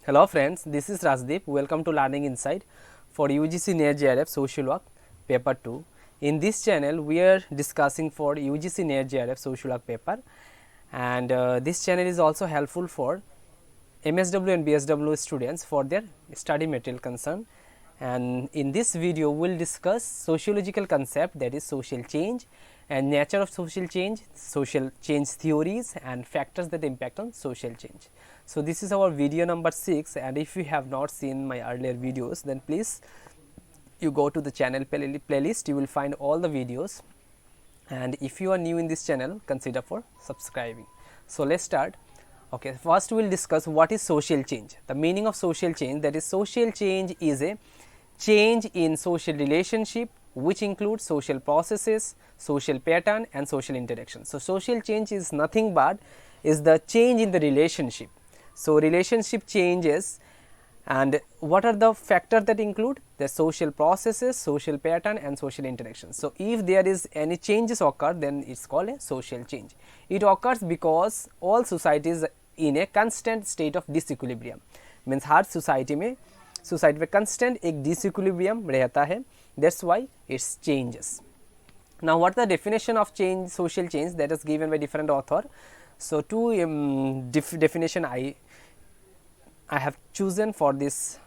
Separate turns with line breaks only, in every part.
Hello friends, this is Rajdeep. Welcome to Learning Insight for UGC-NET-JRF Social Work Paper 2. In this channel, we are discussing for UGC-NET-JRF Social Work paper, and this channel is also helpful for MSW and BSW students for their study material concern. And in this video, we will discuss sociological concept, that is social change, and nature of social change theories, and factors that impact on social change. So this is our video number 6, and if you have not seen my earlier videos, then please you go to the channel playlist, you will find all the videos, and if you are new in this channel, consider for subscribing. So let's start. Okay, first we will discuss what is social change. The meaning of social change, that is social change is a change in social relationship which includes social processes, social pattern and social interaction. So social change is nothing but is the change in the relationship. So relationship changes, and what are the factors that include? The social processes, social pattern and social interaction. So if there is any changes occur, then it's called a social change. It occurs because all societies in a constant state of disequilibrium, means her society में constant एक disequilibrium रहता है, that's why it's changes. Now what the definition of change, social change, that is given by different author. So two definition I have chosen for this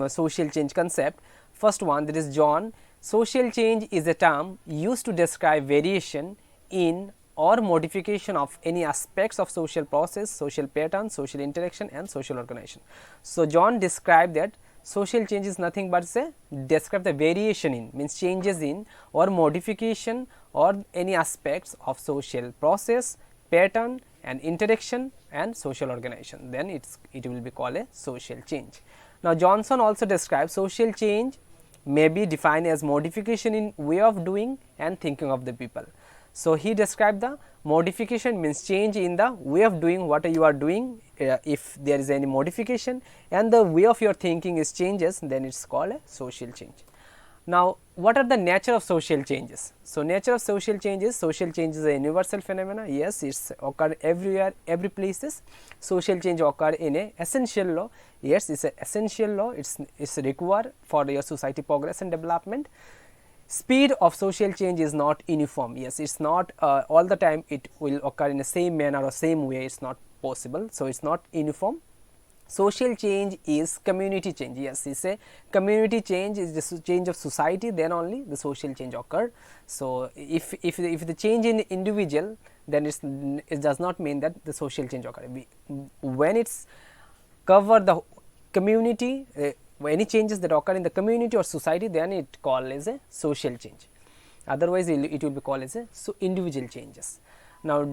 social change concept. First one, that is John. Social change is a term used to describe variation in or modification of any aspects of social process, social pattern, social interaction and social organization. So John described that social change is nothing but say describe the variation in, means changes in or modification or any aspects of social process, pattern and interaction and social organization, then it will be called a social change. Now Johnson also describes social change may be defined as modification in way of doing and thinking of the people. So he described the modification means change in the way of doing what you are doing, if there is any modification, and the way of your thinking is changes, then it's called a social change. Now what are the nature of social changes? So nature of social changes is a universal phenomena. Yes, it's occur everywhere, every places. Social change occur in a essential law. Yes, it's a essential law. It's required for your society progress and development. Speed of social change is not uniform. Yes, it's not all the time it will occur in the same manner or same way. It's not possible. So it's not uniform. Social change is community change. Yes, it's a community change, is the change of society, then only the social change occur. So if the change in individual, then it does not mean that the social change occur. When it's cover the community, any changes that occur in the community or society, then it called as a social change. Otherwise it will be called as a individual changes. Now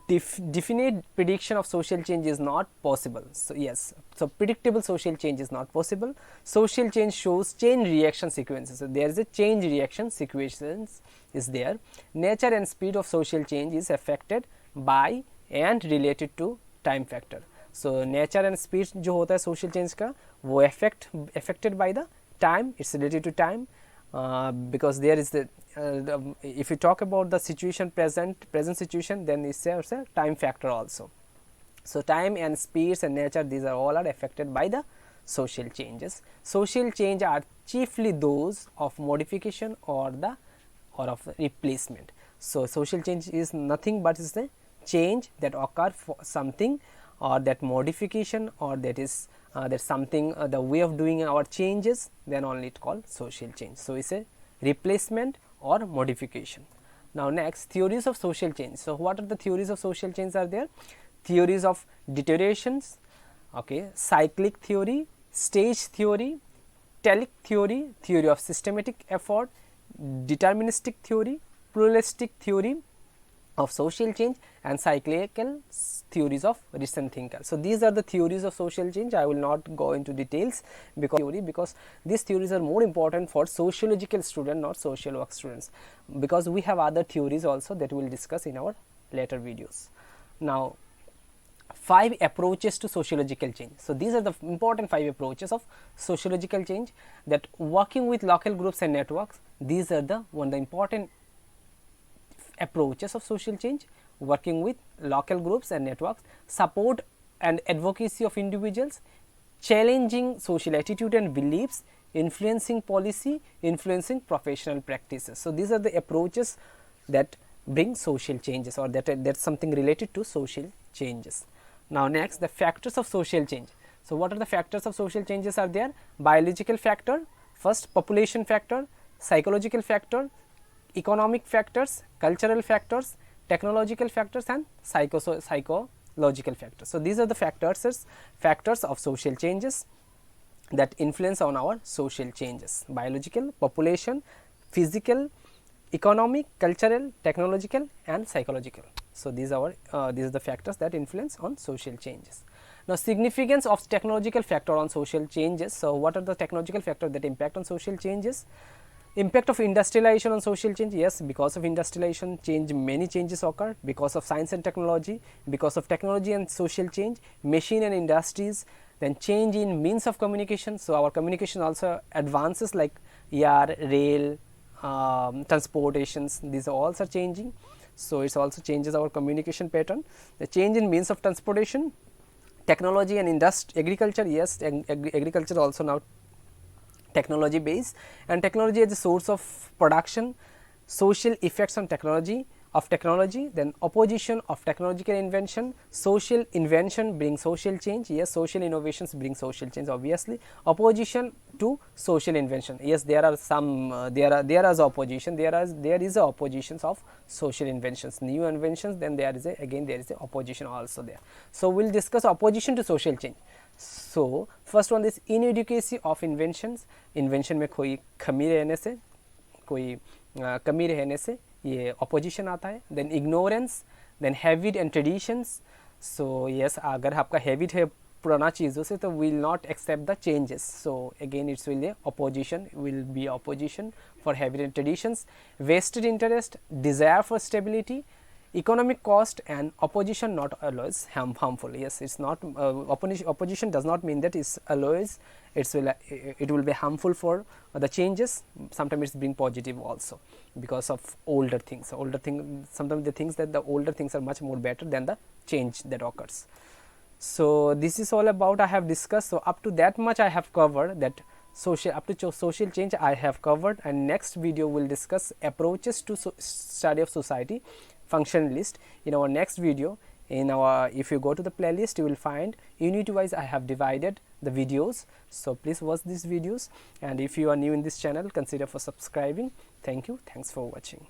definite prediction of social change is not possible. So yes, so predictable social change is not possible. Social change shows chain reaction sequences. So there is a chain reaction sequences is there. Nature and speed of social change is affected by and related to time factor. So nature and speed जो होता है social change का, वो affected by the time, it's related to time, because there is the if you talk about the situation, present situation, then it's a time factor also. So time and speeds and nature, these are all affected by the social changes. Social change are chiefly those of modification or of replacement. So social change is nothing but is the change that occur for something, or that modification, or that is that something the way of doing our changes, then only it called social change. So it's a replacement or modification. Now next, theories of social change. So what are the theories of social change are there? Theories of deteriorations, okay, cyclic theory, stage theory, telic theory, theory of systematic effort, deterministic theory, pluralistic theory of social change, and cyclical theories of recent thinkers. So these are the theories of social change. I will not go into details because these theories are more important for sociological students, not social work students, because we have other theories also that we will discuss in our later videos. Now 5 approaches to sociological change. So these are the important 5 approaches of sociological change, that working with local groups and networks, these are the important approaches of social change. Working with local groups and networks, support and advocacy of individuals, challenging social attitude and beliefs, influencing policy, influencing professional practices. So these are the approaches that bring social changes, or that's something related to social changes. Now next, the factors of social change. So what are the factors of social changes are there? Biological factor, first population factor, psychological factor, economic factors, cultural factors, technological factors, and psychological factors. So these are the factors of social changes that influence on our social changes: biological, population, physical, economic, cultural, technological, and psychological. So these are the factors that influence on social changes. Now significance of technological factor on social changes. So what are the technological factors that impact on social changes? Impact of industrialization on social change. Yes, because of industrialization many changes occur. Because of science and technology, because of technology and social change, machine and industries, then change in means of communication. So our communication also advances, like air, rail, transportations, these also are changing. So it also changes our communication pattern. The change in means of transportation, technology and agriculture. Yes, agriculture also now technology based, and technology as a source of production, social effects on technology, then opposition of technological invention. Social invention brings social change. Yes, social innovations bring social change, obviously. Opposition to social invention. Yes, there are some there is opposition, there is a oppositions of social inventions, new inventions, then there is a opposition also there. So we'll discuss opposition to social change. So first one is inadequacy of inventions. Invention में कोई कमी रहने से ये opposition आता है. Then ignorance, then habit and traditions. So yes, अगर आपका हैबिट है पुराना चीज़ों से, तो will not accept the changes. So again it's will opposition, will be opposition for habit and traditions. Vested interest, desire for stability, economic cost, and opposition not always harmful. Yes, it's not opposition does not mean that it's always it will be harmful for the changes. Sometimes it's bring positive also because of older things. Sometimes the things that the older things are much more better than the change that occurs. So this is all about I have discussed. So up to that much I have covered, that social change I have covered, and next video will discuss approaches to study of society functionalist. In our next video, if you go to the playlist, you will find unit wise I have divided the videos. So please watch these videos, and if you are new in this channel, consider for subscribing. Thank you. Thanks for watching.